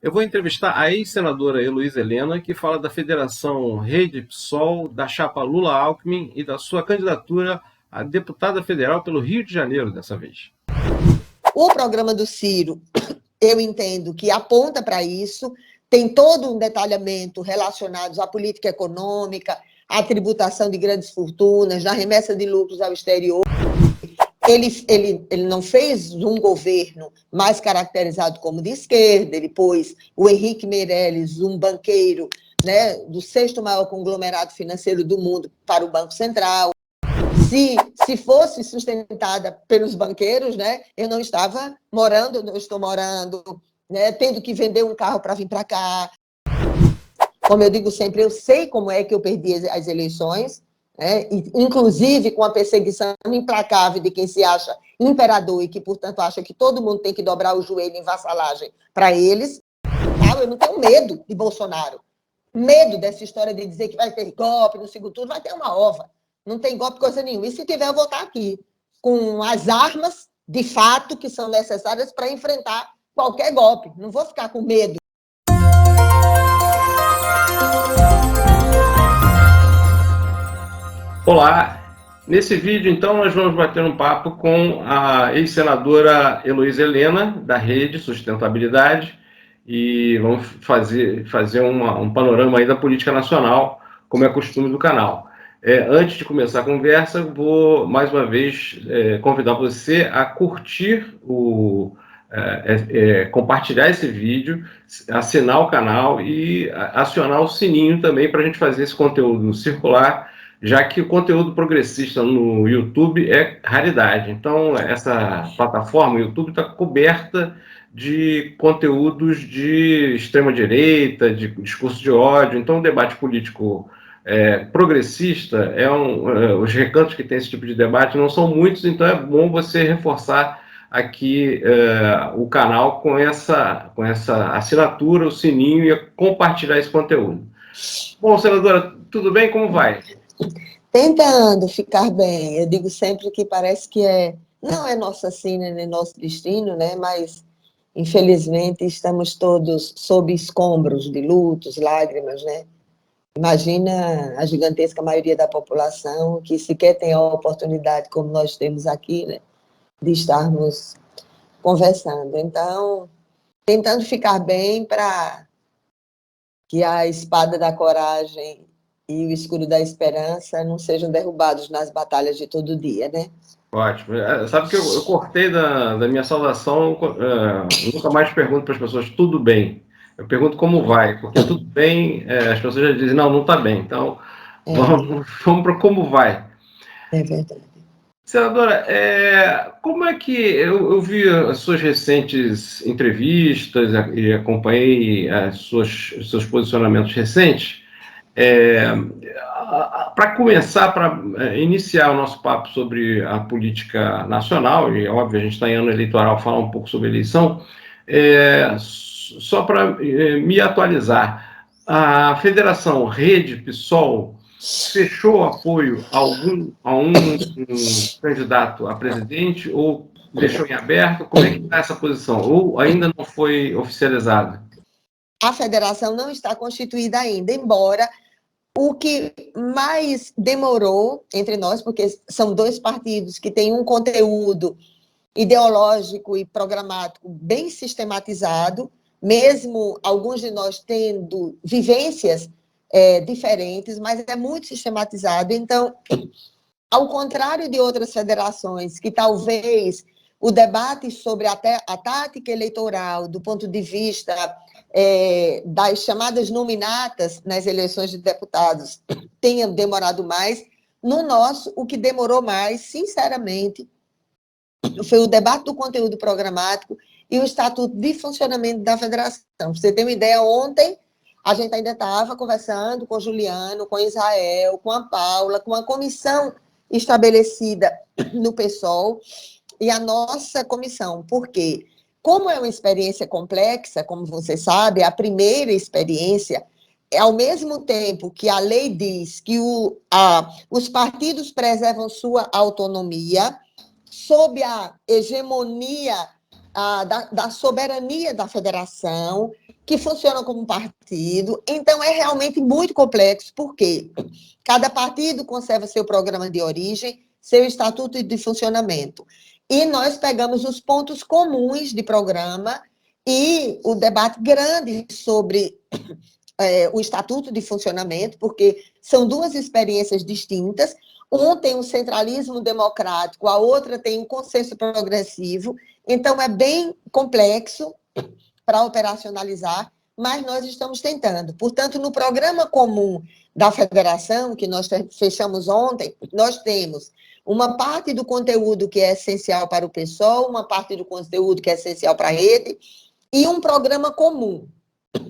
Eu vou entrevistar a ex-senadora Heloísa Helena, que fala da Federação Rede/PSOL, da chapa Lula-Alckmin e da sua candidatura a deputada federal pelo Rio de Janeiro dessa vez. O programa do Ciro, eu entendo que aponta para isso, tem todo um detalhamento relacionado à política econômica, à tributação de grandes fortunas, na remessa de lucros ao exterior. Ele não fez um governo mais caracterizado como de esquerda, ele pôs o Henrique Meirelles, um banqueiro, né, do sexto maior conglomerado financeiro do mundo, para o Banco Central. Se fosse sustentada pelos banqueiros, né, eu não estava morando, não estou morando, né, tendo que vender um carro para vir para cá. Como eu digo sempre, eu sei como é que eu perdi as eleições, né, inclusive com a perseguição implacável de quem se acha imperador e que, portanto, acha que todo mundo tem que dobrar o joelho em vassalagem para eles. Eu não tenho medo de Bolsonaro. Medo dessa história de dizer que vai ter golpe no segundo turno, vai ter uma ova. Não tem golpe coisa nenhuma. E se tiver, eu vou estar aqui, com as armas, de fato, que são necessárias para enfrentar qualquer golpe. Não vou ficar com medo. Olá! Nesse vídeo, então, nós vamos bater um papo com a ex-senadora Heloísa Helena, da Rede Sustentabilidade, e vamos fazer um panorama aí da política nacional, como é costume do canal. Antes de começar a conversa, vou, mais uma vez, convidar você a curtir, compartilhar esse vídeo, assinar o canal e acionar o sininho também para a gente fazer esse conteúdo circular, já que o conteúdo progressista no YouTube é raridade. Então, essa plataforma, o YouTube, está coberta de conteúdos de extrema-direita, de discurso de ódio. Então, o debate político progressista, os recantos que tem esse tipo de debate não são muitos, então é bom você reforçar aqui o canal com essa assinatura, o sininho, e compartilhar esse conteúdo. Bom, senadora, tudo bem? Como vai? Tentando ficar bem. Eu digo sempre que parece que não é nossa sina nem nosso destino, né? Mas, infelizmente, estamos todos sob escombros de lutos, lágrimas, né? Imagina a gigantesca maioria da população que sequer tem a oportunidade, como nós temos aqui, né, de estarmos conversando. Então, tentando ficar bem para que a espada da coragem e o escudo da esperança não sejam derrubados nas batalhas de todo dia, né? Ótimo. Sabe que eu cortei da minha saudação, nunca mais pergunto para as pessoas tudo bem. Eu pergunto como vai, porque tudo bem, as pessoas já dizem, não está bem. Então, vamos para como vai. É verdade. Senadora, como é que eu vi as suas recentes entrevistas e acompanhei seus posicionamentos recentes. Para começar, para iniciar o nosso papo sobre a política nacional, e óbvio, a gente está em ano eleitoral, falar um pouco sobre eleição, só para me atualizar, a Federação Rede/PSOL fechou apoio a um candidato a presidente ou deixou em aberto? Como é que está essa posição? Ou ainda não foi oficializada? A federação não está constituída ainda, embora o que mais demorou entre nós, porque são dois partidos que têm um conteúdo ideológico e programático bem sistematizado, mesmo alguns de nós tendo vivências diferentes, mas é muito sistematizado. Então, ao contrário de outras federações, que talvez o debate sobre a tática eleitoral, do ponto de vista das chamadas nominatas nas eleições de deputados, tenha demorado mais, no nosso, o que demorou mais, sinceramente, foi o debate do conteúdo programático e o estatuto de funcionamento da federação. Para você ter uma ideia, ontem a gente ainda estava conversando com o Juliano, com o Israel, com a Paula, com a comissão estabelecida no PSOL e a nossa comissão, porque, como é uma experiência complexa, como você sabe, a primeira experiência, ao mesmo tempo que a lei diz que os partidos preservam sua autonomia, sob a hegemonia da soberania da federação, que funciona como um partido. Então, é realmente muito complexo, porque cada partido conserva seu programa de origem, seu estatuto de funcionamento. E nós pegamos os pontos comuns de programa e o debate grande sobre o estatuto de funcionamento, porque são duas experiências distintas. Um tem um centralismo democrático, a outra tem um consenso progressivo. Então, é bem complexo para operacionalizar, mas nós estamos tentando. Portanto, no programa comum da federação, que nós fechamos ontem, nós temos uma parte do conteúdo que é essencial para o PSOL, uma parte do conteúdo que é essencial para a rede, e um programa comum.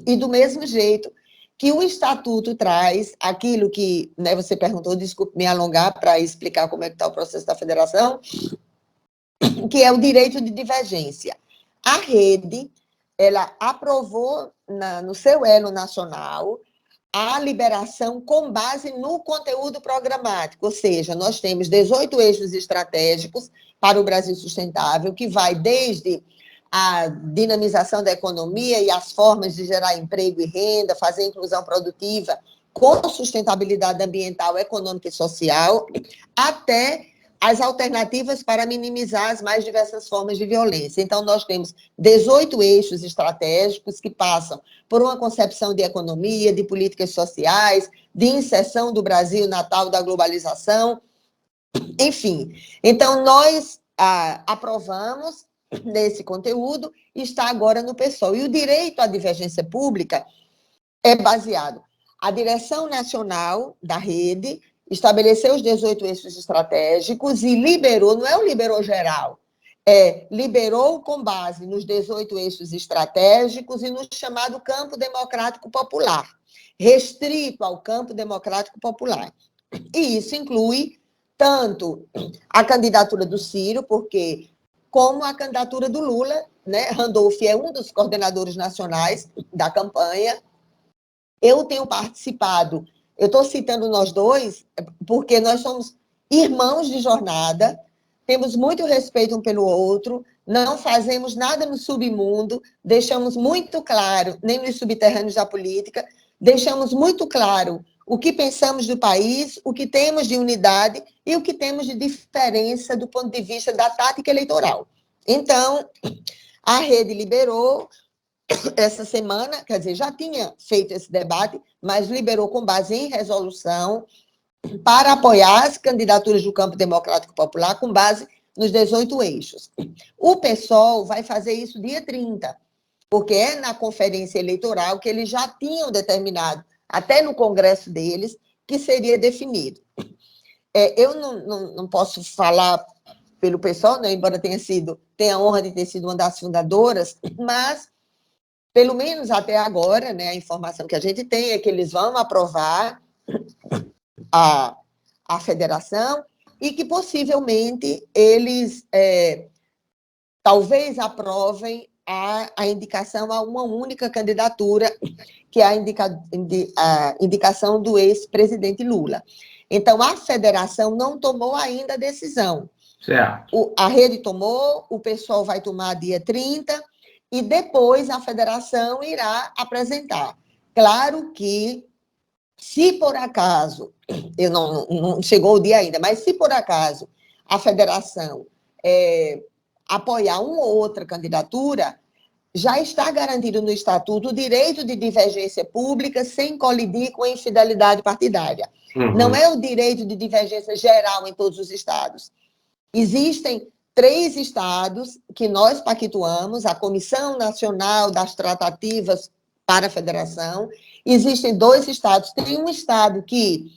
E do mesmo jeito que o Estatuto traz aquilo que, né, você perguntou, desculpe me alongar para explicar como é que está o processo da federação, que é o direito de divergência. A rede, ela aprovou no seu elo nacional a liberação com base no conteúdo programático, ou seja, nós temos 18 eixos estratégicos para o Brasil sustentável, que vai desde a dinamização da economia e as formas de gerar emprego e renda, fazer inclusão produtiva com sustentabilidade ambiental, econômica e social, até as alternativas para minimizar as mais diversas formas de violência. Então, nós temos 18 eixos estratégicos que passam por uma concepção de economia, de políticas sociais, de inserção do Brasil na tal da globalização, enfim. Então, nós aprovamos nesse conteúdo e está agora no PSOL. E o direito à divergência pública é baseado. A direção nacional da rede estabeleceu os 18 eixos estratégicos e liberou, não é o liberou geral, liberou com base nos 18 eixos estratégicos e no chamado campo democrático popular, restrito ao campo democrático popular. E isso inclui tanto a candidatura do Ciro, porque como a candidatura do Lula, né? Randolph é um dos coordenadores nacionais da campanha. Eu tenho participado, eu estou citando nós dois, porque nós somos irmãos de jornada, temos muito respeito um pelo outro, não fazemos nada no submundo, deixamos muito claro, nem nos subterrâneos da política, deixamos muito claro o que pensamos do país, o que temos de unidade e o que temos de diferença do ponto de vista da tática eleitoral. Então, a rede liberou essa semana, quer dizer, já tinha feito esse debate, mas liberou com base em resolução para apoiar as candidaturas do campo democrático popular com base nos 18 eixos. O PSOL vai fazer isso dia 30, porque é na conferência eleitoral que eles já tinham determinado, até no congresso deles, que seria definido. Eu não posso falar pelo PSOL, né, embora tenha a honra de ter sido uma das fundadoras, mas, pelo menos até agora, né, a informação que a gente tem é que eles vão aprovar a federação e que, possivelmente, eles talvez aprovem a indicação a uma única candidatura, que é a indicação do ex-presidente Lula. Então, a federação não tomou ainda a decisão. Certo. A rede tomou, o PSOL vai tomar dia 30, e depois a federação irá apresentar. Claro que, se por acaso, não chegou o dia ainda, mas se por acaso a federação apoiar uma ou outra candidatura, já está garantido no Estatuto o direito de divergência pública sem colidir com a infidelidade partidária. Uhum. Não é o direito de divergência geral em todos os estados. Existem 3 estados que nós pactuamos, a Comissão Nacional das Tratativas para a Federação. Existem 2 estados. Tem um estado que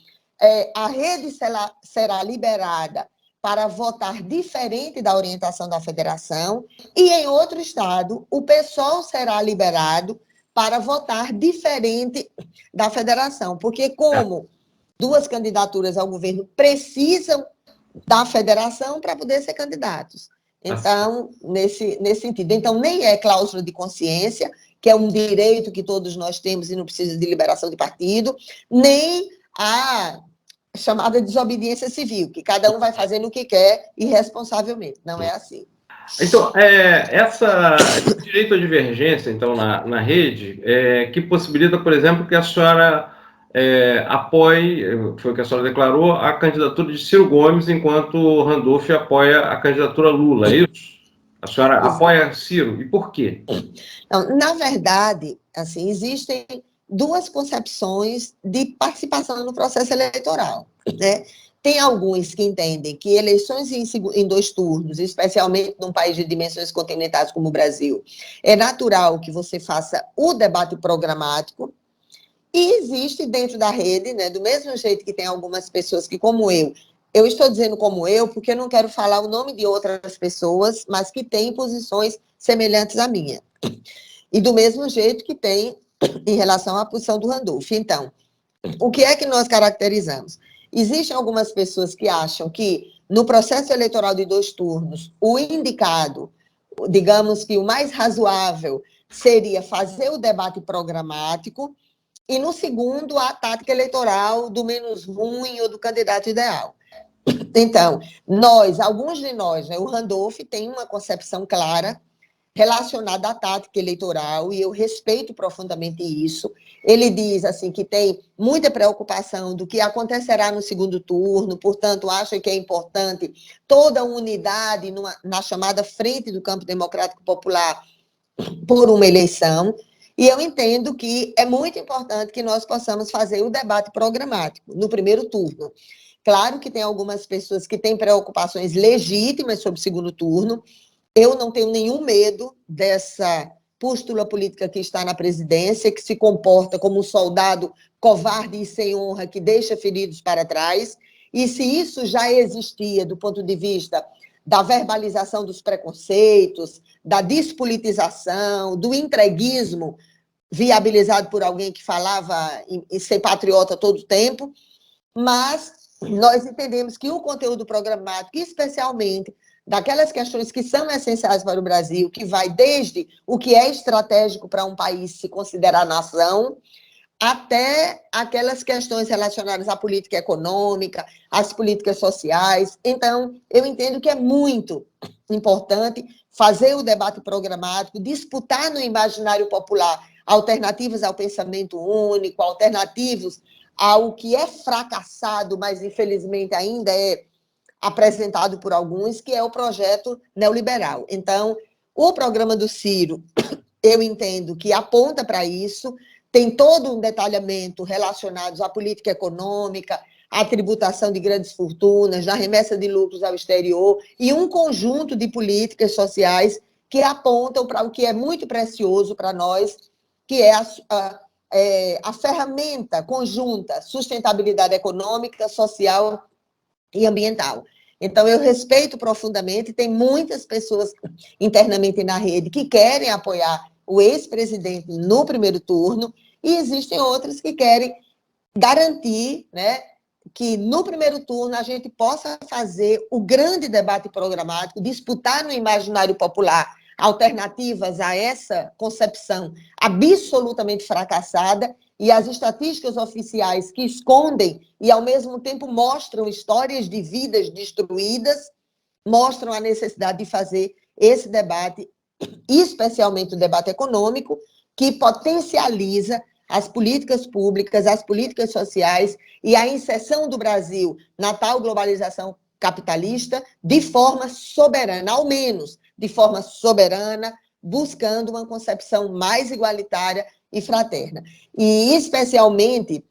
a rede será liberada para votar diferente da orientação da federação, e em outro estado, o PSOL será liberado para votar diferente da federação, porque como 2 candidaturas ao governo precisam da federação para poder ser candidatos. Então, nesse sentido. Então, nem é cláusula de consciência, que é um direito que todos nós temos e não precisa de liberação de partido, nem a chamada desobediência civil, que cada um vai fazendo o que quer irresponsavelmente. Não é assim. Então, esse direito à divergência, então, na rede, que possibilita, por exemplo, que a senhora apoie, foi o que a senhora declarou, a candidatura de Ciro Gomes, enquanto Randolph apoia a candidatura Lula, é isso? A senhora apoia Ciro, e por quê? Então, na verdade, assim, existem duas concepções de participação no processo eleitoral, né? Tem alguns que entendem que eleições em dois turnos, especialmente num país de dimensões continentais como o Brasil, é natural que você faça o debate programático, e existe dentro da rede, né, do mesmo jeito que tem algumas pessoas que, como eu estou dizendo como eu, porque eu não quero falar o nome de outras pessoas, mas que têm posições semelhantes à minha. E do mesmo jeito que tem em relação à posição do Randolph. Então, o que é que nós caracterizamos? Existem algumas pessoas que acham que no processo eleitoral de dois turnos, o indicado, digamos que o mais razoável, seria fazer o debate programático e, no segundo, a tática eleitoral do menos ruim ou do candidato ideal. Então, alguns de nós, né, o Randolph tem uma concepção clara relacionada à tática eleitoral, e eu respeito profundamente isso. Ele diz assim que tem muita preocupação do que acontecerá no segundo turno, portanto, acha que é importante toda a unidade na chamada Frente do Campo Democrático Popular por uma eleição, e eu entendo que é muito importante que nós possamos fazer o debate programático no primeiro turno. Claro que tem algumas pessoas que têm preocupações legítimas sobre o segundo turno. Eu não tenho nenhum medo dessa pústula política que está na presidência, que se comporta como um soldado covarde e sem honra, que deixa feridos para trás. E se isso já existia do ponto de vista da verbalização dos preconceitos, da despolitização, do entreguismo viabilizado por alguém que falava em ser patriota todo o tempo, mas nós entendemos que o conteúdo programático, especialmente daquelas questões que são essenciais para o Brasil, que vai desde o que é estratégico para um país se considerar nação, até aquelas questões relacionadas à política econômica, às políticas sociais. Então, eu entendo que é muito importante fazer o debate programático, disputar no imaginário popular alternativas ao pensamento único, alternativas ao que é fracassado, mas infelizmente ainda é apresentado por alguns, que é o projeto neoliberal. Então, o programa do Ciro, eu entendo que aponta para isso, tem todo um detalhamento relacionado à política econômica, à tributação de grandes fortunas, na remessa de lucros ao exterior, e um conjunto de políticas sociais que apontam para o que é muito precioso para nós, que é a ferramenta conjunta sustentabilidade econômica, social e ambiental. Então, eu respeito profundamente, tem muitas pessoas internamente na rede que querem apoiar o ex-presidente no primeiro turno, e existem outras que querem garantir, né, que no primeiro turno a gente possa fazer o grande debate programático, disputar no imaginário popular alternativas a essa concepção absolutamente fracassada, e as estatísticas oficiais que escondem e, ao mesmo tempo, mostram histórias de vidas destruídas, mostram a necessidade de fazer esse debate, especialmente o debate econômico, que potencializa as políticas públicas, as políticas sociais e a inserção do Brasil na tal globalização capitalista de forma soberana, ao menos de forma soberana, buscando uma concepção mais igualitária e fraterna. E, especialmente,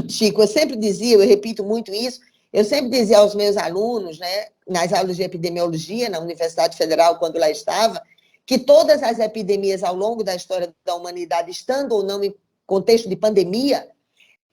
Chico, eu sempre dizia, eu repito muito isso, eu sempre dizia aos meus alunos, né, nas aulas de epidemiologia na Universidade Federal, quando lá estava, que todas as epidemias ao longo da história da humanidade, estando ou não em contexto de pandemia,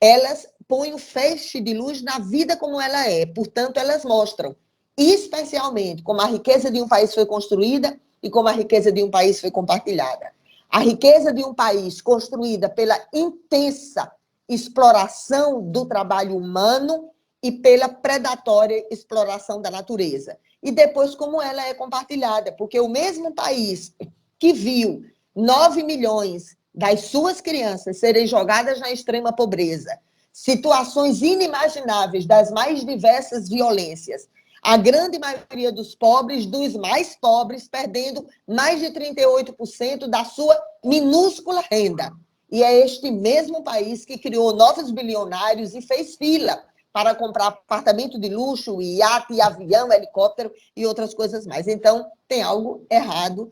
elas põem um feixe de luz na vida como ela é. Portanto, elas mostram, especialmente, como a riqueza de um país foi construída e como a riqueza de um país foi compartilhada. A riqueza de um país construída pela intensa exploração do trabalho humano e pela predatória exploração da natureza. E depois, como ela é compartilhada, porque o mesmo país que viu 9 milhões das suas crianças serem jogadas na extrema pobreza, situações inimagináveis das mais diversas violências, A grande maioria dos pobres, dos mais pobres, perdendo mais de 38% da sua minúscula renda. E é este mesmo país que criou novos bilionários e fez fila para comprar apartamento de luxo, iate, avião, helicóptero e outras coisas mais. Então, tem algo errado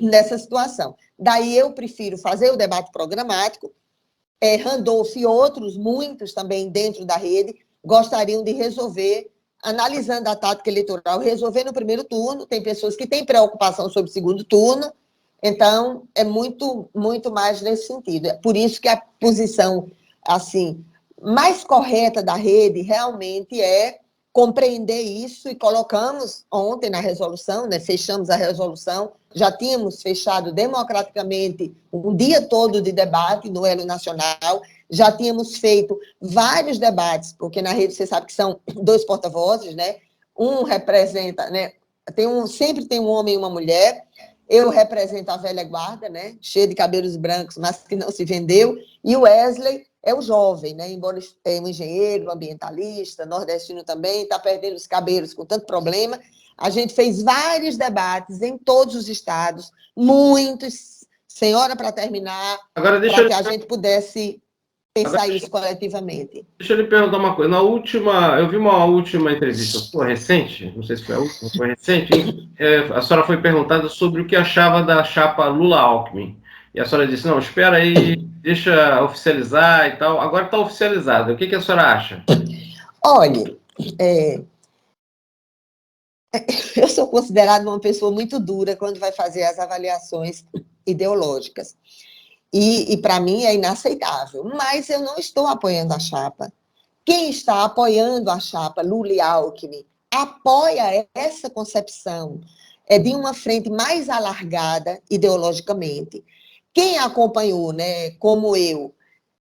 nessa situação. Daí eu prefiro fazer o debate programático. Randolph e outros, muitos também dentro da rede, gostariam de resolver, analisando a tática eleitoral, resolver no primeiro turno. Tem pessoas que têm preocupação sobre o segundo turno, então é muito, muito mais nesse sentido. É por isso que a posição assim mais correta da rede realmente é compreender isso, e colocamos ontem na resolução, né, fechamos a resolução, já tínhamos fechado democraticamente um dia todo de debate no Elo Nacional, já tínhamos feito vários debates, porque na rede você sabe que são 2 porta-vozes, né? Um representa, né? Sempre tem um homem e uma mulher. Eu represento a velha guarda, né? Cheia de cabelos brancos, mas que não se vendeu, e o Wesley é o jovem, né? Embora é um engenheiro, ambientalista, nordestino também, está perdendo os cabelos com tanto problema. A gente fez vários debates em todos os estados, muitos, sem hora para terminar, para que a gente pudesse pensar isso coletivamente. Deixa eu lhe perguntar uma coisa. Eu vi uma última entrevista sua, recente, não sei se foi a última, foi recente, a senhora foi perguntada sobre o que achava da chapa Lula-Alckmin. E a senhora disse, não, espera aí, deixa oficializar e tal. Agora está oficializado. O que a senhora acha? Olha, eu sou considerada uma pessoa muito dura quando vai fazer as avaliações ideológicas. E para mim é inaceitável. Mas eu não estou apoiando a chapa. Quem está apoiando a chapa Lula e Alckmin apoia essa concepção de uma frente mais alargada ideologicamente. Quem acompanhou, né, como eu,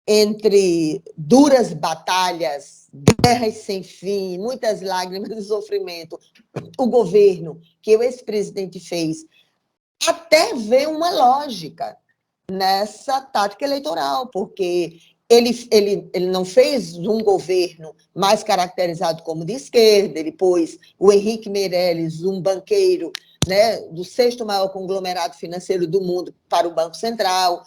entre duras batalhas, guerras sem fim, muitas lágrimas de sofrimento, o governo que o ex-presidente fez, até vê uma lógica nessa tática eleitoral, porque ele não fez um governo mais caracterizado como de esquerda, ele pôs o Henrique Meirelles, um banqueiro, né, do 6º maior conglomerado financeiro do mundo, para o Banco Central.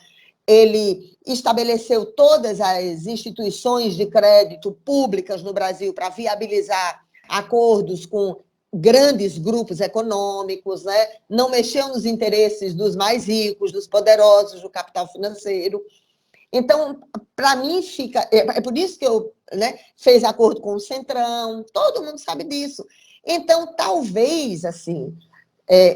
Ele estabeleceu todas as instituições de crédito públicas no Brasil para viabilizar acordos com grandes grupos econômicos, né? Não mexeu nos interesses dos mais ricos, dos poderosos, do capital financeiro. Então, para mim, é por isso que eu, né, fez acordo com o Centrão, todo mundo sabe disso. Então, talvez, assim,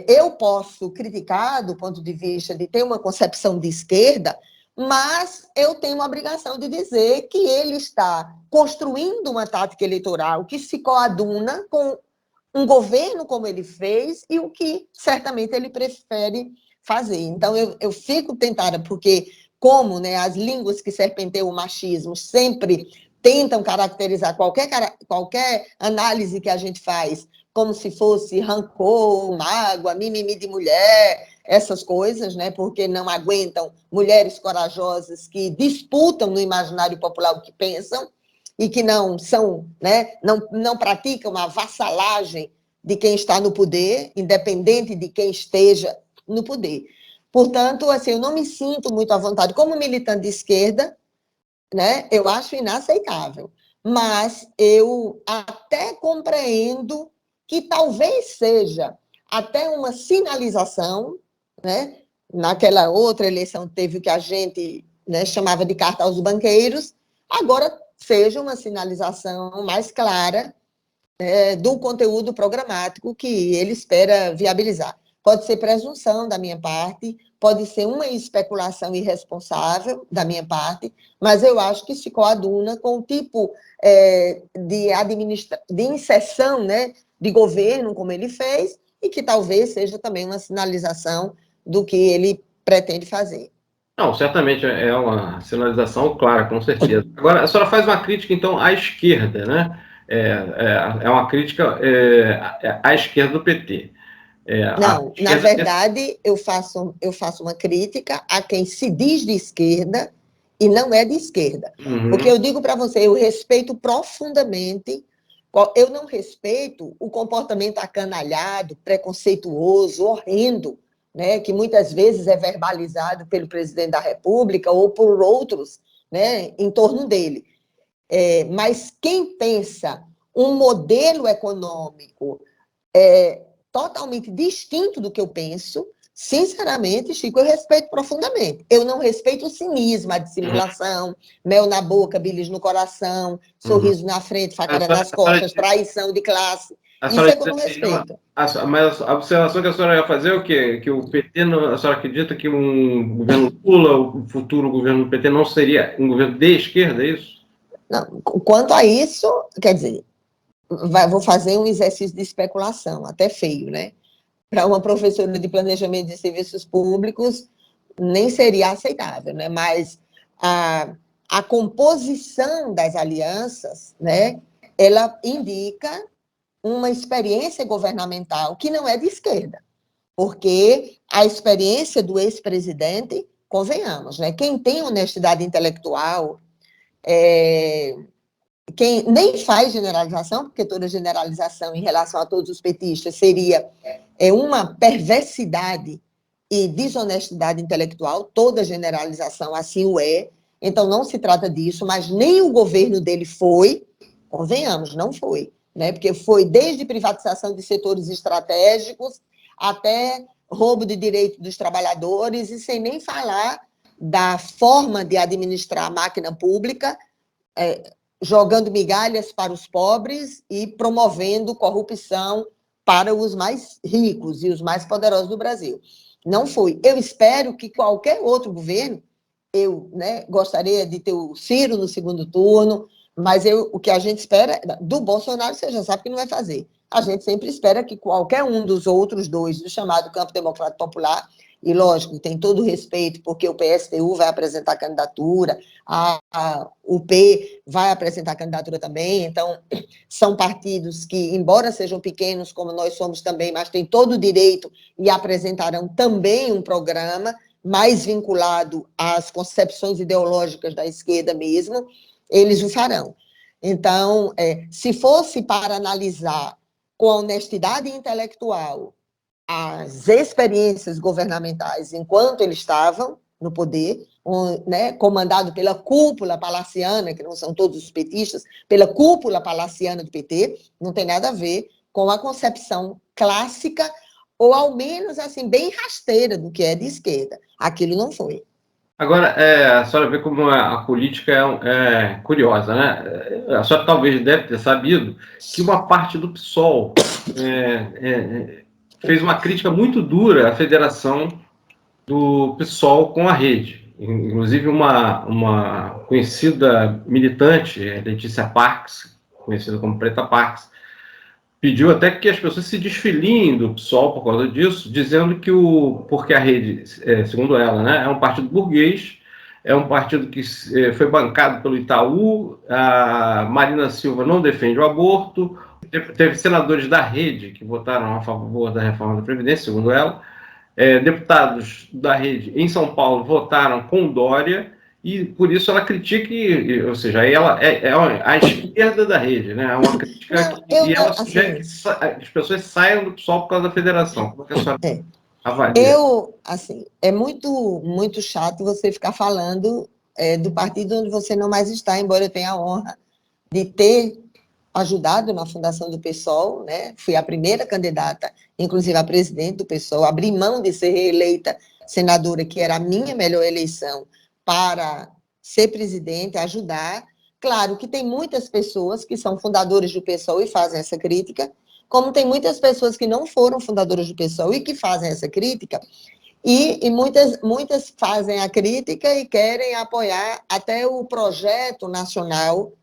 eu posso criticar do ponto de vista de ter uma concepção de esquerda, mas eu tenho uma obrigação de dizer que ele está construindo uma tática eleitoral que se coaduna com um governo como ele fez e o que certamente ele prefere fazer. Então, eu fico tentada, porque como, né, as línguas que serpenteiam o machismo sempre tentam caracterizar qualquer análise que a gente faz como se fosse rancor, mágoa, mimimi de mulher, essas coisas, né, porque não aguentam mulheres corajosas que disputam no imaginário popular o que pensam, e que não são, né, não praticam a vassalagem de quem está no poder, independente de quem esteja no poder. Portanto, assim, eu não me sinto muito à vontade. Como militante de esquerda, né, eu acho inaceitável. Mas eu até compreendo que talvez seja até uma sinalização, né? Naquela outra eleição teve o que a gente, né, chamava de carta aos banqueiros, agora seja uma sinalização mais clara do conteúdo programático que ele espera viabilizar. Pode ser presunção da minha parte, pode ser uma especulação irresponsável da minha parte, mas eu acho que se coaduna com o tipo de inserção, né, de governo, como ele fez, e que talvez seja também uma sinalização do que ele pretende fazer. Não, certamente é uma sinalização clara, com certeza. Agora, a senhora faz uma crítica, então, à esquerda, né? É uma crítica à esquerda do PT. Não, na verdade, eu faço uma crítica a quem se diz de esquerda e não é de esquerda. Uhum. Porque eu digo para você, eu respeito profundamente Eu não respeito o comportamento acanalhado, preconceituoso, horrendo, né, que muitas vezes é verbalizado pelo presidente da República ou por outros, né, em torno dele. Mas quem pensa um modelo econômico totalmente distinto do que eu penso, sinceramente, Chico, eu respeito profundamente. Eu não respeito o cinismo, a dissimulação, mel na boca, bilis no coração, sorriso na frente, facada nas costas, traição de classe. Isso é que eu não respeito. Mas a observação que a senhora ia fazer é o quê? Que o PT, a senhora acredita que um governo Lula, o futuro governo do PT, não seria um governo de esquerda, é isso? Não, quanto a isso, quer dizer, vou fazer um exercício de especulação, até feio, né? Para uma professora de planejamento de serviços públicos, nem seria aceitável, né? Mas a composição das alianças, né, ela indica uma experiência governamental que não é de esquerda, porque a experiência do ex-presidente, convenhamos, né, quem tem honestidade intelectual, quem nem faz generalização, porque toda generalização em relação a todos os petistas seria uma perversidade e desonestidade intelectual, toda generalização assim o é, então não se trata disso, mas nem o governo dele foi, convenhamos, não foi, né? Porque foi desde privatização de setores estratégicos até roubo de direito dos trabalhadores, e sem nem falar da forma de administrar a máquina pública, jogando migalhas para os pobres e promovendo corrupção para os mais ricos e os mais poderosos do Brasil. Não foi. Eu espero que qualquer outro governo, eu, né, gostaria de ter o Ciro no segundo turno, mas o que a gente espera do Bolsonaro, você já sabe que não vai fazer. A gente sempre espera que qualquer um dos outros dois, do chamado Campo Democrático Popular, e lógico, tem todo o respeito, porque o PSTU vai apresentar candidatura, a UP vai apresentar candidatura também, então são partidos que, embora sejam pequenos, como nós somos também, mas têm todo o direito e apresentarão também um programa mais vinculado às concepções ideológicas da esquerda mesmo, eles o farão. Então, se fosse para analisar com honestidade intelectual as experiências governamentais enquanto eles estavam no poder, né, comandado pela cúpula palaciana, que não são todos os petistas, pela cúpula palaciana do PT, não tem nada a ver com a concepção clássica, ou ao menos assim, bem rasteira do que é de esquerda. Aquilo não foi. Agora, a senhora vê como a política é curiosa, né? A senhora talvez deve ter sabido que uma parte do PSOL fez uma crítica muito dura à federação do PSOL com a rede. Inclusive, uma conhecida militante, Letícia Parks, conhecida como Preta Parks, pediu até que as pessoas se desfiliem do PSOL por causa disso, dizendo que porque a rede, segundo ela, né, é um partido burguês, é um partido que foi bancado pelo Itaú, a Marina Silva não defende o aborto, teve senadores da rede que votaram a favor da reforma da Previdência, segundo ela, deputados da rede em São Paulo votaram com Dória, e por isso ela critica, ou seja, ela é a esquerda da rede, né? É uma crítica e ela sugere que as pessoas saiam do PSOL por causa da federação. Como é que a senhora avalia? Assim, é muito, muito chato você ficar falando do partido onde você não mais está, embora eu tenha a honra de ter ajudado na fundação do PSOL, né? Fui a primeira candidata, inclusive a presidente do PSOL, abri mão de ser reeleita senadora, que era a minha melhor eleição, para ser presidente, ajudar. Claro que tem muitas pessoas que são fundadoras do PSOL e fazem essa crítica, como tem muitas pessoas que não foram fundadoras do PSOL e que fazem essa crítica, e muitas fazem a crítica e querem apoiar até o projeto nacional,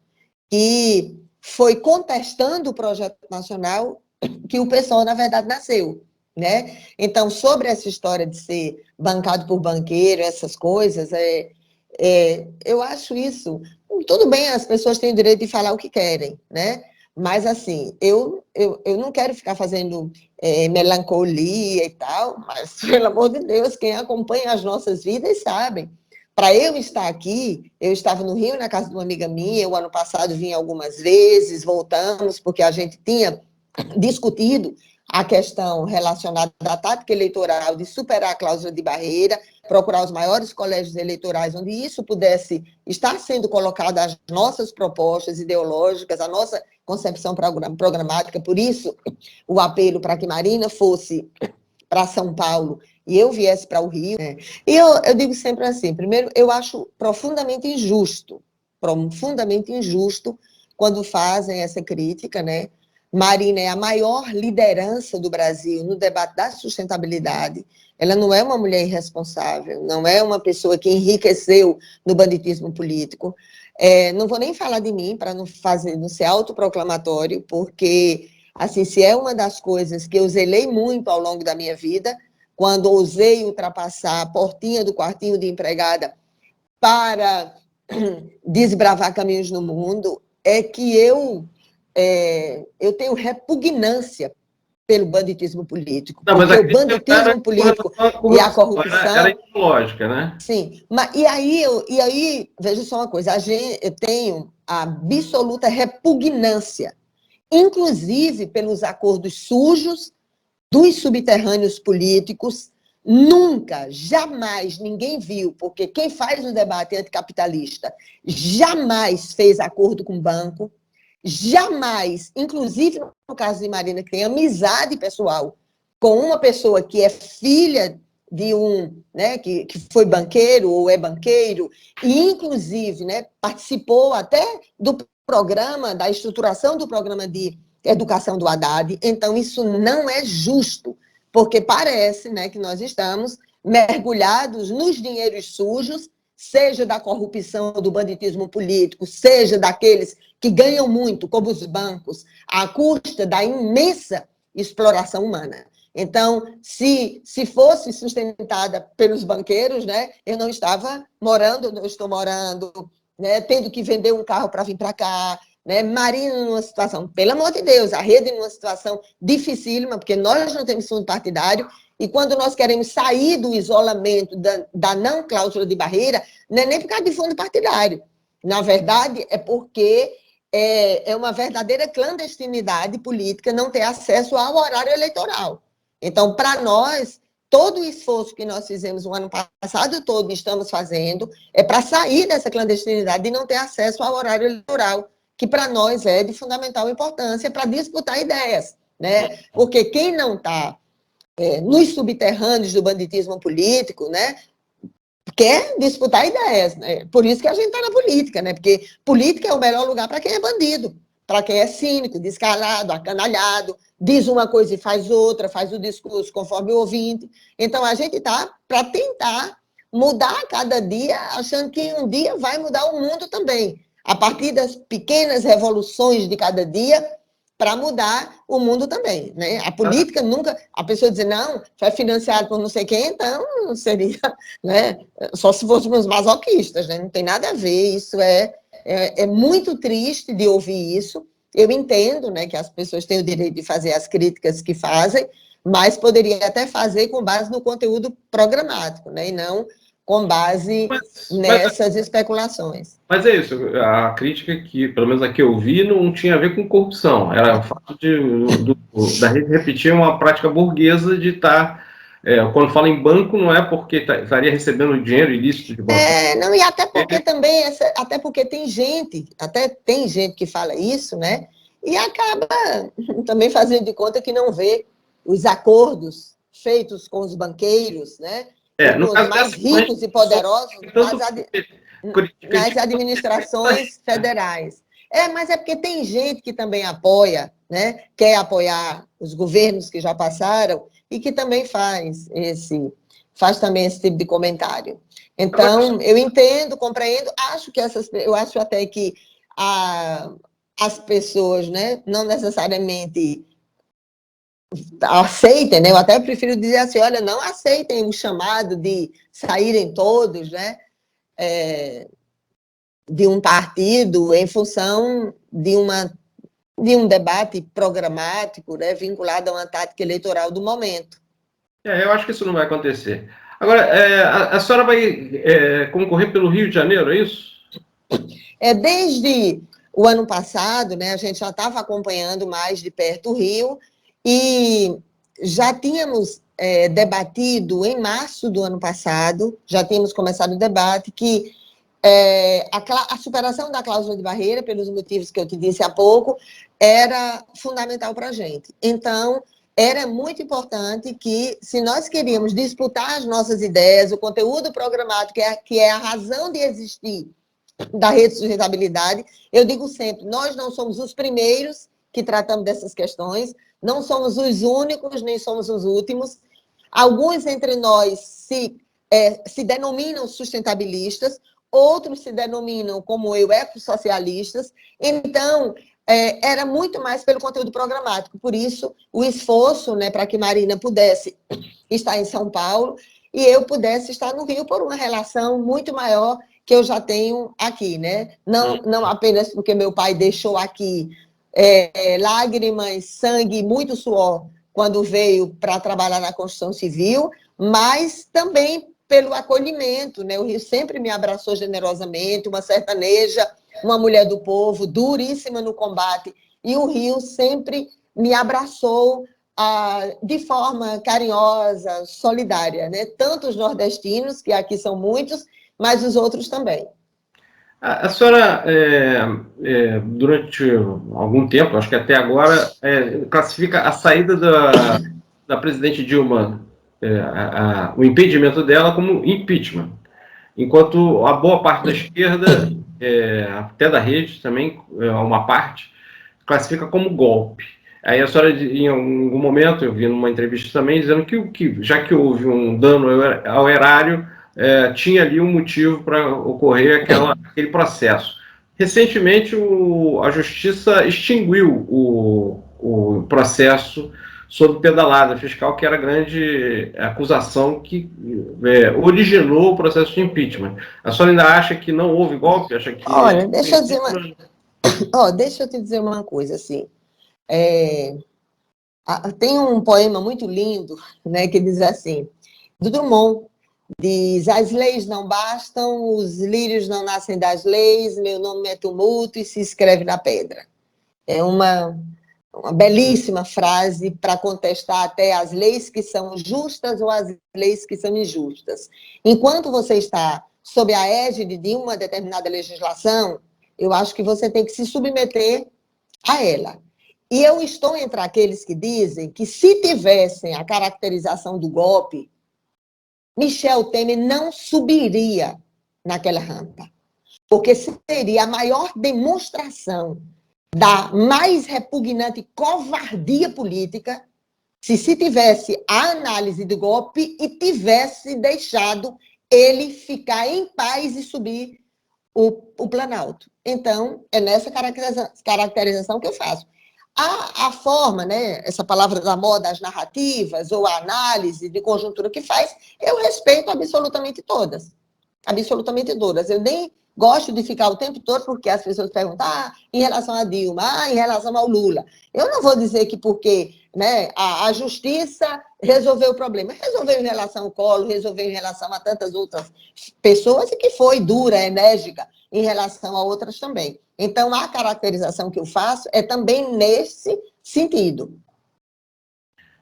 que foi contestando o projeto nacional que o PSOL, na verdade, nasceu, né? Então, sobre essa história de ser bancado por banqueiro, essas coisas, eu acho isso... Tudo bem, as pessoas têm o direito de falar o que querem, né? Mas, assim, eu não quero ficar fazendo melancolia e tal, mas, pelo amor de Deus, quem acompanha as nossas vidas sabem. para eu estar aqui, eu estava no Rio, na casa de uma amiga minha, o ano passado vim algumas vezes, voltamos, porque a gente tinha discutido a questão relacionada à tática eleitoral, de superar a cláusula de barreira, procurar os maiores colégios eleitorais onde isso pudesse estar sendo colocado, as nossas propostas ideológicas, a nossa concepção programática. Por isso, o apelo para que Marina fosse para São Paulo e eu viesse para o Rio. Né? E eu digo sempre assim, primeiro, eu acho profundamente injusto quando fazem essa crítica, né? Marina é a maior liderança do Brasil no debate da sustentabilidade. Ela não é uma mulher irresponsável, não é uma pessoa que enriqueceu no banditismo político. Não vou nem falar de mim, para não ser autoproclamatório, porque, assim, se é uma das coisas que eu zelei muito ao longo da minha vida, quando ousei ultrapassar a portinha do quartinho de empregada para desbravar caminhos no mundo, é que eu tenho repugnância pelo banditismo político, Não, mas porque a o crítica banditismo político e a corrupção... era ideológica, né? Sim, e aí, veja só uma coisa, eu tenho a absoluta repugnância, inclusive pelos acordos sujos dos subterrâneos políticos. Nunca, jamais ninguém viu, porque quem faz o debate anticapitalista jamais fez acordo com o banco, jamais, inclusive no caso de Marina, que tem amizade pessoal com uma pessoa que é filha de um, né, que foi banqueiro ou é banqueiro, e inclusive, né, participou até do programa, da estruturação do programa de educação do Haddad. Então, isso não é justo, porque parece, né, que nós estamos mergulhados nos dinheiros sujos, seja da corrupção, do banditismo político, seja daqueles que ganham muito, como os bancos, à custa da imensa exploração humana. Então, se fosse sustentada pelos banqueiros, né, eu não estava morando, não estou morando, né, tendo que vender um carro para vir para cá, né, Marina numa situação, pelo amor de Deus, a rede numa situação dificílima, porque nós não temos fundo partidário, e quando nós queremos sair do isolamento da não cláusula de barreira, não é nem por causa de fundo partidário. Na verdade, é porque é uma verdadeira clandestinidade política não ter acesso ao horário eleitoral. Então, para nós, todo o esforço que nós fizemos o ano passado todo, estamos fazendo, é para sair dessa clandestinidade e não ter acesso ao horário eleitoral, que para nós é de fundamental importância para disputar ideias, né? Porque quem não está nos subterrâneos do banditismo político, né, quer disputar ideias, né? Por isso que a gente está na política, né? Porque política é o melhor lugar para quem é bandido, para quem é cínico, descarado, acanalhado, diz uma coisa e faz outra, faz o discurso conforme o ouvinte. Então, a gente está para tentar mudar cada dia, achando que um dia vai mudar o mundo também, a partir das pequenas revoluções de cada dia, para mudar o mundo também, né? A política nunca... A pessoa dizer, não, foi financiado por não sei quem, então seria, né? Só se fôssemos masoquistas, né? Não tem nada a ver, isso é muito triste de ouvir isso. Eu entendo, né, que as pessoas têm o direito de fazer as críticas que fazem, mas poderia até fazer com base no conteúdo programático, né? E não com base nessas especulações. Mas é isso, a crítica que, pelo menos a que eu vi, não tinha a ver com corrupção, era o fato da rede repetir uma prática burguesa de estar, quando fala em banco, não é porque estaria recebendo dinheiro ilícito de banco. Não, e até porque também, até porque tem gente que fala isso, né, e acaba também fazendo de conta que não vê os acordos feitos com os banqueiros, né, e com os mais ricos e poderosos nas administrações federais. Mas é porque tem gente que também apoia, né, quer apoiar os governos que já passaram e que também faz também esse tipo de comentário. Então, eu entendo, compreendo, eu acho até que as pessoas, né, não necessariamente aceitem, né, eu até prefiro dizer assim, olha, não aceitem o chamado de saírem todos, né, de um partido em função de um debate programático, né, vinculado a uma tática eleitoral do momento. Eu acho que isso não vai acontecer. Agora, a senhora vai concorrer pelo Rio de Janeiro, é isso? Desde o ano passado, né, a gente já estava acompanhando mais de perto o Rio e já tínhamos debatido em março do ano passado, já tínhamos começado o debate que a superação da cláusula de barreira, pelos motivos que eu te disse há pouco, era fundamental para a gente. Então, era muito importante que, se nós queríamos disputar as nossas ideias, o conteúdo programático, que é a razão de existir da rede de sustentabilidade, eu digo sempre, nós não somos os primeiros que tratamos dessas questões, não somos os únicos, nem somos os últimos. Alguns entre nós se denominam sustentabilistas, outros se denominam, como eu, ecossocialistas. Então, era muito mais pelo conteúdo programático. Por isso, o esforço, né, para que Marina pudesse estar em São Paulo e eu pudesse estar no Rio por uma relação muito maior que eu já tenho aqui, né? Não apenas porque meu pai deixou aqui lágrimas, sangue, muito suor quando veio para trabalhar na construção civil, mas também pelo acolhimento, né? O Rio sempre me abraçou generosamente, uma sertaneja, uma mulher do povo, duríssima no combate, e o Rio sempre me abraçou de forma carinhosa, solidária, né? Tanto os nordestinos, que aqui são muitos, mas os outros também. A senhora, durante algum tempo, acho que até agora, classifica a saída da presidente Dilma, o impedimento dela como impeachment, enquanto a boa parte da esquerda, até da rede também, uma parte, classifica como golpe. Aí a senhora, em algum momento, eu vi numa entrevista também, dizendo que já que houve um dano ao erário, tinha ali um motivo para ocorrer aquele processo. Recentemente, a Justiça extinguiu o processo sobre pedalada fiscal, que era a grande acusação que originou o processo de impeachment. A senhora ainda acha que não houve golpe? Acha que... Olha, deixa eu te dizer uma coisa, assim. Tem um poema muito lindo, né, que diz assim, do Drummond, diz: as leis não bastam, os lírios não nascem das leis, meu nome é tumulto e se escreve na pedra. É uma belíssima frase para contestar até as leis que são justas ou as leis que são injustas. Enquanto você está sob a égide de uma determinada legislação, eu acho que você tem que se submeter a ela. E eu estou entre aqueles que dizem que, se tivessem a caracterização do golpe, Michel Temer não subiria naquela rampa, porque seria a maior demonstração da mais repugnante covardia política se tivesse a análise do golpe e tivesse deixado ele ficar em paz e subir o Planalto. Então, é nessa caracterização que eu faço. A forma, né, essa palavra da moda, as narrativas ou a análise de conjuntura que faz, eu respeito absolutamente todas. Absolutamente todas. Eu nem gosto de ficar o tempo todo porque as pessoas perguntam em relação a Dilma, em relação ao Lula. Eu não vou dizer que porque, né, a justiça resolveu o problema. Resolveu em relação ao Collor, resolveu em relação a tantas outras pessoas e que foi dura, enérgica em relação a outras também. Então, a caracterização que eu faço é também nesse sentido.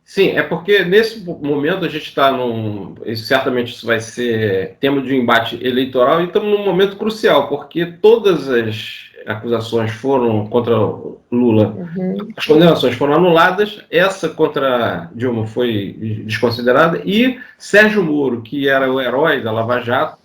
Sim, é porque nesse momento a gente está certamente isso vai ser tema de um embate eleitoral, e estamos num momento crucial, porque todas as acusações foram contra Lula, as condenações foram anuladas, essa contra Dilma foi desconsiderada, e Sérgio Moro, que era o herói da Lava Jato,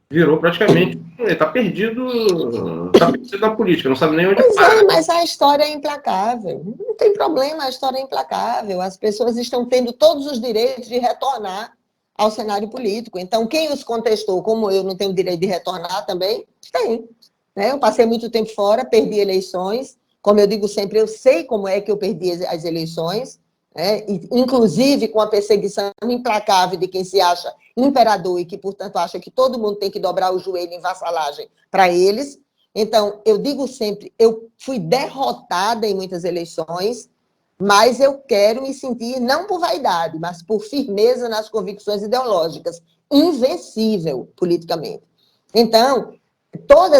virou praticamente... Está perdido na política, não sabe nem onde para. Mas a história é implacável. Não tem problema, a história é implacável. As pessoas estão tendo todos os direitos de retornar ao cenário político. Então, quem os contestou, como eu não tenho direito de retornar também, tem. Né? Eu passei muito tempo fora, perdi eleições. Como eu digo sempre, eu sei como é que eu perdi as eleições, né? Inclusive com a perseguição implacável de quem se acha imperador e que, portanto, acha que todo mundo tem que dobrar o joelho em vassalagem para eles. Então, eu digo sempre, eu fui derrotada em muitas eleições, mas eu quero me sentir, não por vaidade, mas por firmeza nas convicções ideológicas. invencível politicamente. Então,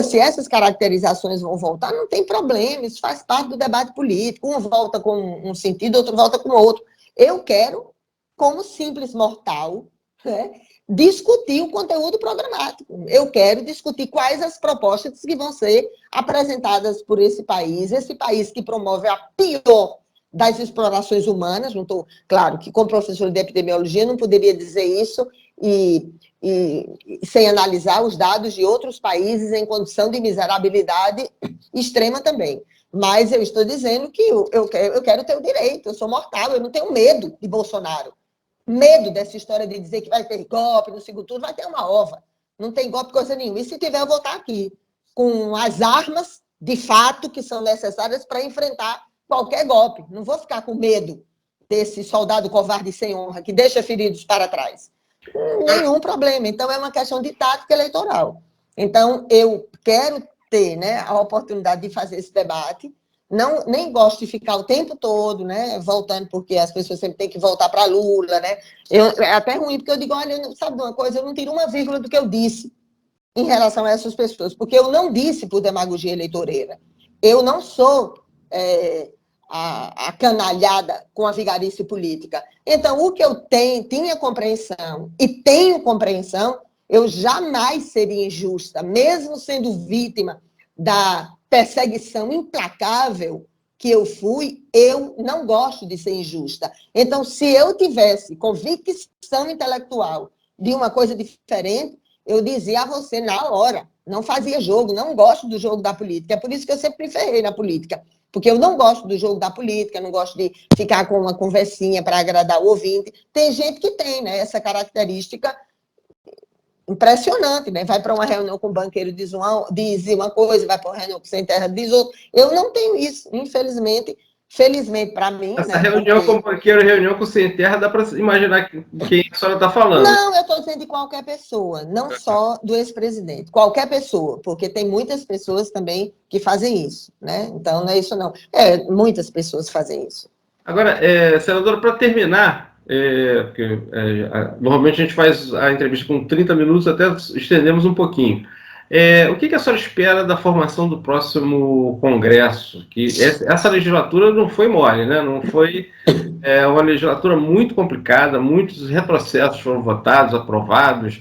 se essas caracterizações vão voltar, não tem problema, isso faz parte do debate político. Um volta com um sentido, outro volta com outro. Eu quero, como simples mortal, né, discutir o conteúdo programático. Eu quero discutir quais as propostas que vão ser apresentadas por esse país que promove a pior das explorações humanas. Não estou, claro, que como professor de epidemiologia não poderia dizer isso e sem analisar os dados de outros países em condição de miserabilidade extrema também. Mas eu estou dizendo que eu quero ter o direito, eu sou mortal, eu não tenho medo de Bolsonaro. Medo dessa história de dizer que vai ter golpe, no segundo turno, vai ter uma ova. Não tem golpe, coisa nenhuma. E se tiver, eu vou estar aqui, com as armas, de fato, que são necessárias para enfrentar qualquer golpe. Não vou ficar com medo desse soldado covarde sem honra, que deixa feridos para trás. Nenhum problema. Então, é uma questão de tática eleitoral. Então, eu quero ter, né, a oportunidade de fazer esse debate. Não, nem gosto de ficar o tempo todo, né, voltando, porque as pessoas sempre têm que voltar para Lula, né? É até ruim, porque eu digo, olha, sabe de uma coisa? Eu não tiro uma vírgula do que eu disse em relação a essas pessoas, porque eu não disse por demagogia eleitoreira. Eu não sou a canalhada com a vigarice política. Então, o que eu tinha compreensão e tenho compreensão, eu jamais seria injusta, mesmo sendo vítima da perseguição implacável que eu fui, eu não gosto de ser injusta. Então, se eu tivesse convicção intelectual de uma coisa diferente, eu dizia a você na hora, não fazia jogo, não gosto do jogo da política. É por isso que eu sempre me ferrei na política, porque eu não gosto do jogo da política, não gosto de ficar com uma conversinha para agradar o ouvinte. Tem gente que tem, né, essa característica impressionante, né? Vai para uma reunião com o banqueiro, diz uma coisa, vai para uma reunião com o sem terra, diz outra. Eu não tenho isso, infelizmente. Felizmente para mim, essa né? reunião com o banqueiro, reunião com o sem terra, dá para imaginar quem a senhora está falando. Não, eu estou dizendo de qualquer pessoa, não só do ex-presidente, qualquer pessoa, porque tem muitas pessoas também que fazem isso, né? Então, não é isso não. Muitas pessoas fazem isso. Agora, senadora, para terminar, porque normalmente a gente faz a entrevista com 30 minutos, até estendemos um pouquinho. O que a senhora espera da formação do próximo Congresso? Que essa legislatura não foi mole, né? Não foi uma legislatura muito complicada, muitos retrocessos foram votados, aprovados,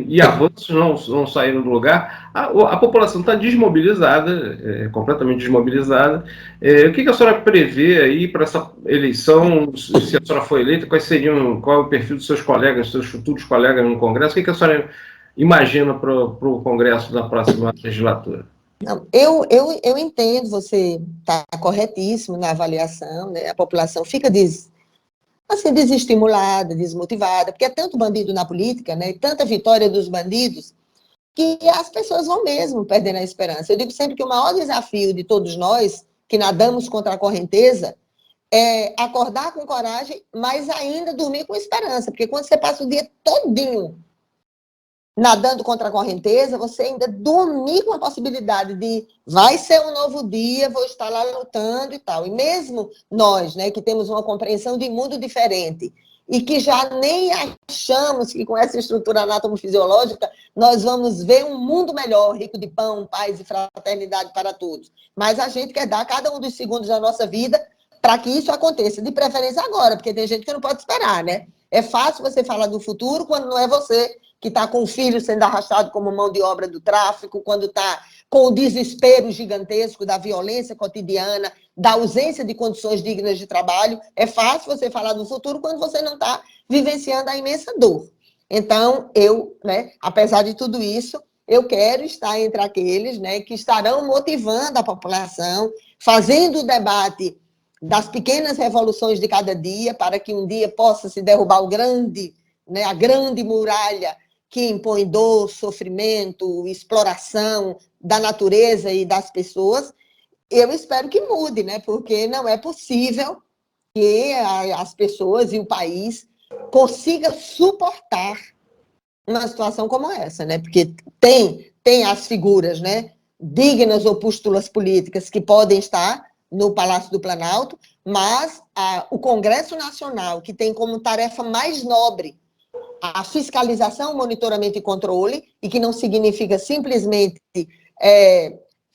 e avanços não saíram do lugar. A população está desmobilizada, completamente desmobilizada. O que a senhora prevê aí para essa eleição? Se a senhora for eleita, qual é o perfil dos seus colegas, seus futuros colegas no Congresso? O que a senhora imagina para o Congresso da próxima legislatura? Não, eu entendo, você está corretíssimo na avaliação, né? A população fica assim, desestimulada, desmotivada, porque é tanto bandido na política, né? Tanta vitória dos bandidos, que as pessoas vão mesmo perdendo a esperança. Eu digo sempre que o maior desafio de todos nós, que nadamos contra a correnteza, é acordar com coragem, mas ainda dormir com esperança, porque quando você passa o dia todinho nadando contra a correnteza, você ainda dormir com a possibilidade de vai ser um novo dia, vou estar lá lutando e tal. E mesmo nós, né, que temos uma compreensão de mundo diferente e que já nem achamos que com essa estrutura anatomofisiológica nós vamos ver um mundo melhor, rico de pão, paz e fraternidade para todos. Mas a gente quer dar cada um dos segundos da nossa vida para que isso aconteça, de preferência agora, porque tem gente que não pode esperar, né? É fácil você falar do futuro quando não é você que está com o filho sendo arrastado como mão de obra do tráfico, quando está com o desespero gigantesco da violência cotidiana, da ausência de condições dignas de trabalho. É fácil você falar do futuro quando você não está vivenciando a imensa dor. Então, né, apesar de tudo isso, eu quero estar entre aqueles, né, que estarão motivando a população, fazendo o debate das pequenas revoluções de cada dia, para que um dia possa se derrubar né, a grande muralha que impõe dor, sofrimento, exploração da natureza e das pessoas. Eu espero que mude, né? Porque não é possível que as pessoas e o país consigam suportar uma situação como essa, né? Porque tem as figuras, né, dignas ou pústulas políticas que podem estar no Palácio do Planalto, mas o Congresso Nacional, que tem como tarefa mais nobre a fiscalização, monitoramento e controle, e que não significa simplesmente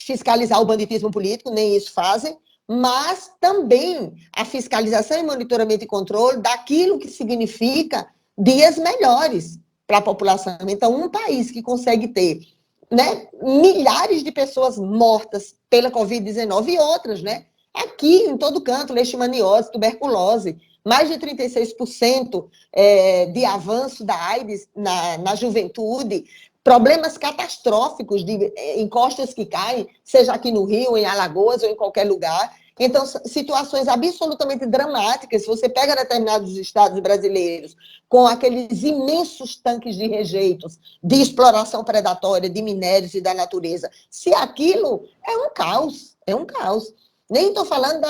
fiscalizar o banditismo político, nem isso fazem, mas também a fiscalização e monitoramento e controle daquilo que significa dias melhores para a população. Então, um país que consegue ter, né, milhares de pessoas mortas pela Covid-19 e outras, né? Aqui, em todo canto, leishmaniose, tuberculose, mais de 36% de avanço da AIDS na juventude, problemas catastróficos de encostas que caem, seja aqui no Rio, em Alagoas ou em qualquer lugar. Então, situações absolutamente dramáticas. Se você pega determinados estados brasileiros com aqueles imensos tanques de rejeitos, de exploração predatória de minérios e da natureza, se aquilo é um caos, é um caos. Nem estou falando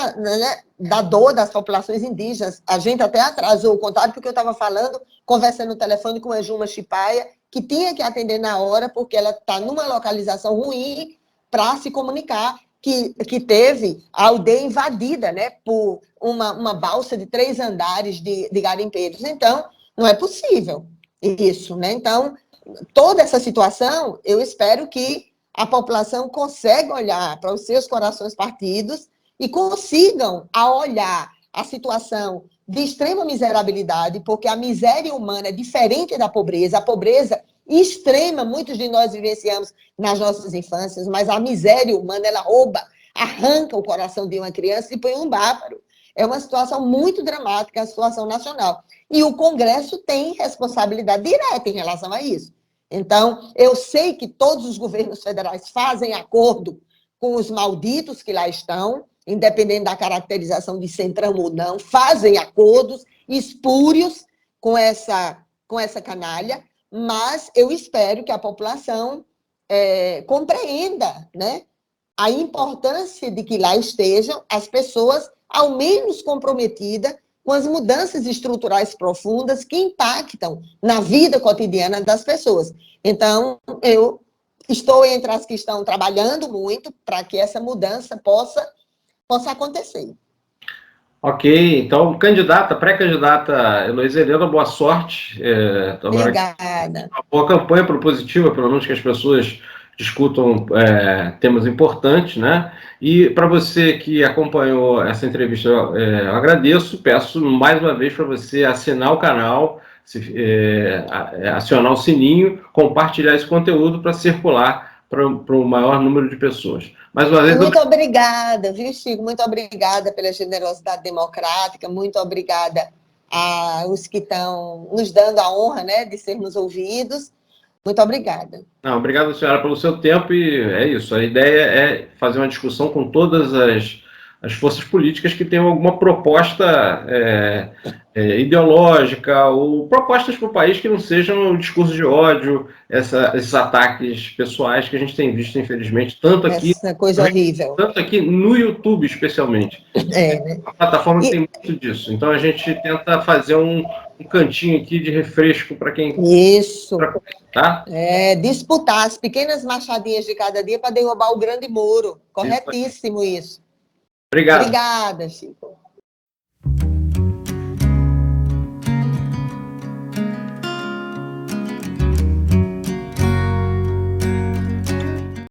da dor das populações indígenas. A gente até atrasou o contato, porque eu estava falando, conversando no telefone com a Juma Chipaia, que tinha que atender na hora, porque ela está numa localização ruim para se comunicar, que teve a aldeia invadida, né, por uma balsa de 3 andares de garimpeiros. Então, não é possível isso, né? Então, toda essa situação, eu espero que a população consiga olhar para os seus corações partidos e consigam, a olhar a situação de extrema miserabilidade, porque a miséria humana é diferente da pobreza. A pobreza extrema, muitos de nós vivenciamos nas nossas infâncias, mas a miséria humana, ela rouba, arranca o coração de uma criança e põe um bárbaro. É uma situação muito dramática, a situação nacional. E o Congresso tem responsabilidade direta em relação a isso. Então, eu sei que todos os governos federais fazem acordo com os malditos que lá estão, independente da caracterização de centrão ou não, fazem acordos espúrios com essa canalha, mas eu espero que a população compreenda, né, a importância de que lá estejam as pessoas, ao menos comprometidas com as mudanças estruturais profundas que impactam na vida cotidiana das pessoas. Então, eu estou entre as que estão trabalhando muito para que essa mudança possa acontecer. Ok, então, pré-candidata Heloísa Helena, boa sorte. Obrigada. Uma boa campanha propositiva, pelo menos que as pessoas discutam temas importantes, né? E para você que acompanhou essa entrevista, eu agradeço, peço mais uma vez para você assinar o canal, acionar o sininho, compartilhar esse conteúdo para circular para o maior número de pessoas. Mais uma vez, muito obrigada, viu, Chico? Muito obrigada pela generosidade democrática, muito obrigada aos que estão nos dando a honra, né, de sermos ouvidos. Muito obrigada. Não, obrigado, senhora, pelo seu tempo, e é isso. A ideia é fazer uma discussão com todas as forças políticas que tenham alguma proposta ideológica ou propostas para o país que não sejam um discurso de ódio, esses ataques pessoais que a gente tem visto, infelizmente, tanto aqui, essa coisa horrível, tanto aqui no YouTube, especialmente. né? A plataforma tem muito disso. Então, a gente tenta fazer um cantinho aqui de refresco para quem... Isso. Tá? Disputar as pequenas machadinhas de cada dia para derrubar o grande muro. Corretíssimo isso. Obrigado. Obrigada, Chico.